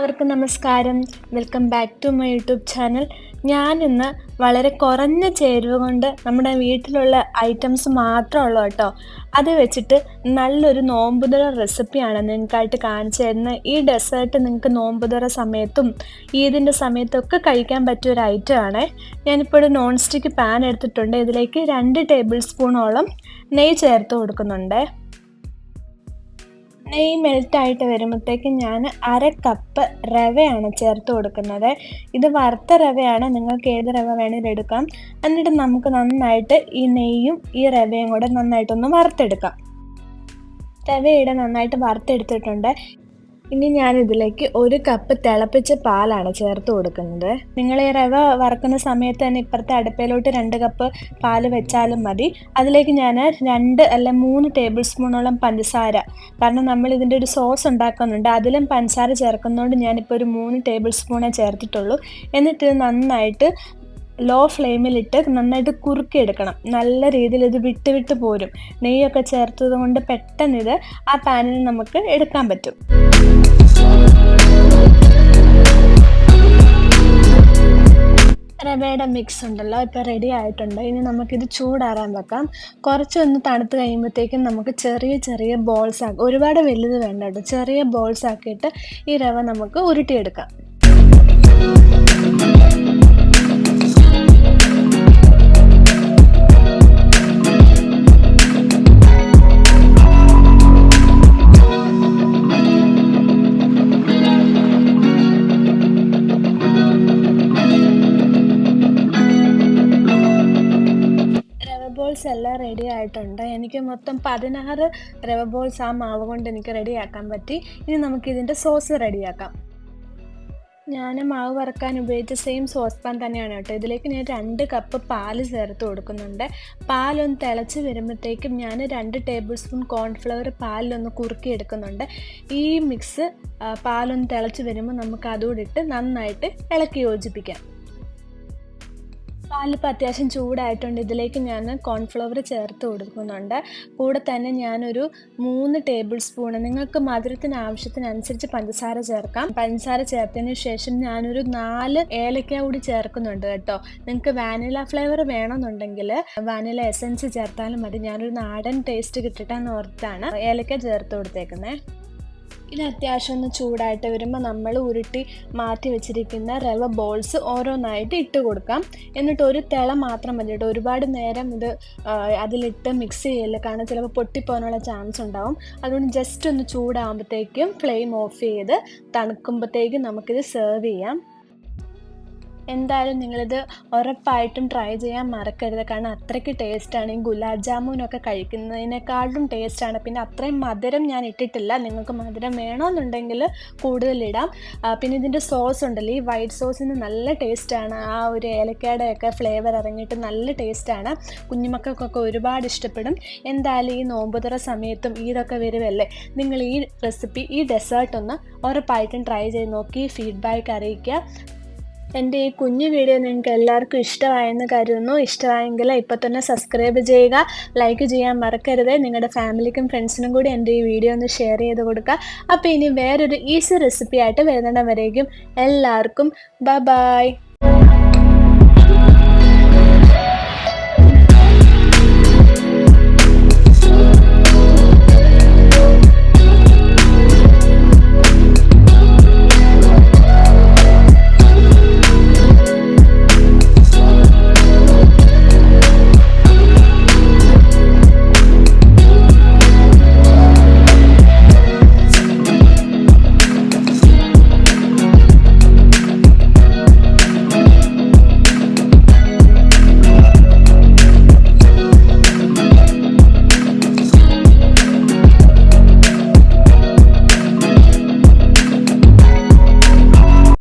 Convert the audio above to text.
എല്ലാവർക്കും നമസ്കാരം. Welcome back to my YouTube channel. ഞാനിന്ന് വളരെ കുറഞ്ഞ ചേരുവ കൊണ്ട് നമ്മുടെ വീട്ടിലുള്ള ഐറ്റംസ് മാത്രമുള്ളൂ കേട്ടോ, അത് വെച്ചിട്ട് നല്ലൊരു നോമ്പുതുറ റെസിപ്പിയാണ് നിങ്ങൾക്കായിട്ട് കാണിച്ചു തരുന്നത്. ഈ ഡെസേർട്ട് നിങ്ങൾക്ക് നോമ്പുതുറ സമയത്തും ഈദിൻ്റെ സമയത്തൊക്കെ കഴിക്കാൻ പറ്റിയ ഒരു ഐറ്റമാണ്. ഞാനിപ്പോൾ ഒരു നോൺ സ്റ്റിക്ക് പാൻ എടുത്തിട്ടുണ്ട്. ഇതിലേക്ക് 2 ടേബിൾ സ്പൂണോളം നെയ്യ് ചേർത്ത് കൊടുക്കുന്നുണ്ട്. നെയ്യ് മെൽറ്റായിട്ട് വരുമ്പോഴത്തേക്കും ഞാൻ 1/2 കപ്പ് റവയാണ് ചേർത്ത് കൊടുക്കുന്നത്. ഇത് വറുത്ത റവയാണ്, നിങ്ങൾക്ക് ഏത് റവ വേണമെങ്കിലും എടുക്കാം. എന്നിട്ട് നമുക്ക് നന്നായിട്ട് ഈ നെയ്യും ഈ റവയും കൂടെ നന്നായിട്ടൊന്ന് വറുത്തെടുക്കാം. റവയുടെ നന്നായിട്ട് വറുത്തെടുത്തിട്ടുണ്ട്. ഇനി ഞാനിതിലേക്ക് 1 കപ്പ് തിളപ്പിച്ച പാലാണ് ചേർത്ത് കൊടുക്കുന്നത്. നിങ്ങൾ ഈ റവ വറുക്കുന്ന സമയത്ത് തന്നെ ഇപ്പുറത്തെ അടുപ്പയിലോട്ട് 2 കപ്പ് പാൽ വെച്ചാലും മതി. അതിലേക്ക് ഞാൻ 2 അല്ല 3 ടേബിൾ സ്പൂണോളം പഞ്ചസാര, കാരണം നമ്മൾ ഇതിൻ്റെ ഒരു സോസ് ഉണ്ടാക്കുന്നുണ്ട്, അതിലും പഞ്ചസാര ചേർക്കുന്നതുകൊണ്ട് ഞാനിപ്പോൾ ഒരു 3 ടേബിൾ സ്പൂണേ ചേർത്തിട്ടുള്ളൂ. എന്നിട്ട് ഇത് നന്നായിട്ട് ലോ ഫ്ലെയിമിലിട്ട് നന്നായിട്ട് കുറുക്കിയെടുക്കണം. നല്ല രീതിയിൽ ഇത് വിട്ട് പോരും. നെയ്യൊക്കെ ചേർത്തത് കൊണ്ട് പെട്ടെന്ന് ഇത് ആ പാനിൽ നമുക്ക് എടുക്കാൻ പറ്റും. റവയുടെ മിക്സ് ഉണ്ടല്ലോ ഇപ്പോൾ റെഡി ആയിട്ടുണ്ട്. ഇനി നമുക്കിത് ചൂടാറാൻ വെക്കാം. കുറച്ചൊന്ന് തണുത്ത് കഴിയുമ്പോഴത്തേക്കും നമുക്ക് ചെറിയ ബോൾസ് ആക്കി, ഒരുപാട് വലുത് വേണ്ട കേട്ടോ, ചെറിയ ബോൾസ് ആക്കിയിട്ട് ഈ റവ നമുക്ക് ഉരുട്ടിയെടുക്കാം. ബോൾസ് എല്ലാം റെഡി ആയിട്ടുണ്ട്. എനിക്ക് മൊത്തം 16 റവ ബോൾസ് ആ മാവ് കൊണ്ട് എനിക്ക് റെഡിയാക്കാൻ പറ്റി. ഇനി നമുക്കിതിൻ്റെ സോസ് റെഡിയാക്കാം. ഞാൻ മാവ് വറക്കാൻ ഉപയോഗിച്ച സെയിം സോസ് പാൻ തന്നെയാണ് കേട്ടോ. ഇതിലേക്ക് ഞാൻ 2 കപ്പ് പാല് ചേർത്ത് കൊടുക്കുന്നുണ്ട്. പാലൊന്ന് തിളച്ച് വരുമ്പോഴത്തേക്കും ഞാൻ 2 ടേബിൾ സ്പൂൺ കോൺഫ്ലവർ പാലിലൊന്ന് കുറുക്കി എടുക്കുന്നുണ്ട്. ഈ മിക്സ് പാലൊന്ന് തിളച്ച് വരുമ്പോൾ നമുക്ക് അതുകൂടി ഇട്ട് നന്നായിട്ട് ഇളക്കി യോജിപ്പിക്കാം. പാലിപ്പോൾ അത്യാവശ്യം ചൂടായിട്ടുണ്ട്. ഇതിലേക്ക് ഞാൻ കോൺഫ്ലവർ ചേർത്ത് കൊടുക്കുന്നുണ്ട്. കൂടെ തന്നെ ഞാനൊരു 3 ടേബിൾ സ്പൂൺ, നിങ്ങൾക്ക് മധുരത്തിന് ആവശ്യത്തിനനുസരിച്ച് പഞ്ചസാര ചേർക്കാം. പഞ്ചസാര ചേർത്തതിന് ശേഷം ഞാനൊരു 4 ഏലക്ക കൂടി ചേർക്കുന്നുണ്ട് കേട്ടോ. നിങ്ങൾക്ക് വാനില ഫ്ലേവർ വേണമെന്നുണ്ടെങ്കിൽ വാനില എസൻസ് ചേർത്താലും മതി. ഞാനൊരു നാടൻ ടേസ്റ്റ് കിട്ടിയിട്ടാന്ന് ഓർത്താണ് ഏലക്ക ചേർത്ത് കൊടുത്തേക്കുന്നത്. ഇത് അത്യാവശ്യം ഒന്ന് ചൂടായിട്ട് വരുമ്പോൾ നമ്മൾ ഉരുട്ടി മാറ്റി വെച്ചിരിക്കുന്ന റവ ബോൾസ് ഓരോന്നായിട്ട് ഇട്ട് കൊടുക്കാം. എന്നിട്ട് ഒരു തിള മാത്രം മതി കേട്ടോ, ഒരുപാട് നേരം ഇത് അതിലിട്ട് മിക്സ് ചെയ്യില്ല, കാരണം ചിലപ്പോൾ പൊട്ടിപ്പോകാനുള്ള ചാൻസ് ഉണ്ടാവും. അതുകൊണ്ട് ജസ്റ്റ് ഒന്ന് ചൂടാകുമ്പോഴത്തേക്കും ഫ്ലെയിം ഓഫ് ചെയ്ത് തണുക്കുമ്പോഴത്തേക്കും നമുക്കിത് സെർവ് ചെയ്യാം. എന്തായാലും നിങ്ങളിത് ഉറപ്പായിട്ടും ട്രൈ ചെയ്യാൻ മറക്കരുത്, കാരണം അത്രയ്ക്ക് ടേസ്റ്റാണ്. ഈ ഗുലാബ് ജാമുനൊക്കെ കഴിക്കുന്നതിനേക്കാളും ടേസ്റ്റാണ്. പിന്നെ അത്രയും മധുരം ഞാൻ ഇട്ടിട്ടില്ല, നിങ്ങൾക്ക് മധുരം വേണമെന്നുണ്ടെങ്കിൽ കൂടുതലിടാം. പിന്നെ ഇതിൻ്റെ സോസ് ഉണ്ടല്ലോ, ഈ വൈറ്റ് സോസിന് നല്ല ടേസ്റ്റാണ്. ആ ഒരു ഏലക്കയുടെ ഒക്കെ ഫ്ലേവർ ഇറങ്ങിയിട്ട് നല്ല ടേസ്റ്റാണ്. കുഞ്ഞുമക്കൾക്കൊക്കെ ഒരുപാട് ഇഷ്ടപ്പെടും. എന്തായാലും ഈ നോമ്പുതുറ സമയത്തും ഇതൊക്കെ വരുമല്ലേ, നിങ്ങൾ ഈ റെസിപ്പി, ഈ ഡെസേർട്ട് ഒന്ന് ഉറപ്പായിട്ടും ട്രൈ ചെയ്ത് നോക്കി ഫീഡ്ബാക്ക് അറിയിക്കുക. എൻ്റെ ഈ കുഞ്ഞു വീഡിയോ നിങ്ങൾക്ക് എല്ലാവർക്കും ഇഷ്ടമായെന്ന് കരുതുന്നു. ഇഷ്ടമായെങ്കിൽ ഇപ്പോൾ തന്നെ സബ്സ്ക്രൈബ് ചെയ്യുക, ലൈക്ക് ചെയ്യാൻ മറക്കരുത്. നിങ്ങളുടെ ഫാമിലിക്കും ഫ്രണ്ട്സിനും കൂടി എൻ്റെ ഈ വീഡിയോ ഒന്ന് ഷെയർ ചെയ്ത് കൊടുക്കുക. അപ്പോൾ ഇനി വേറൊരു ഈസി റെസിപ്പി ആയിട്ട് വരുന്നിടം വരേക്കും എല്ലാവർക്കും ബൈ.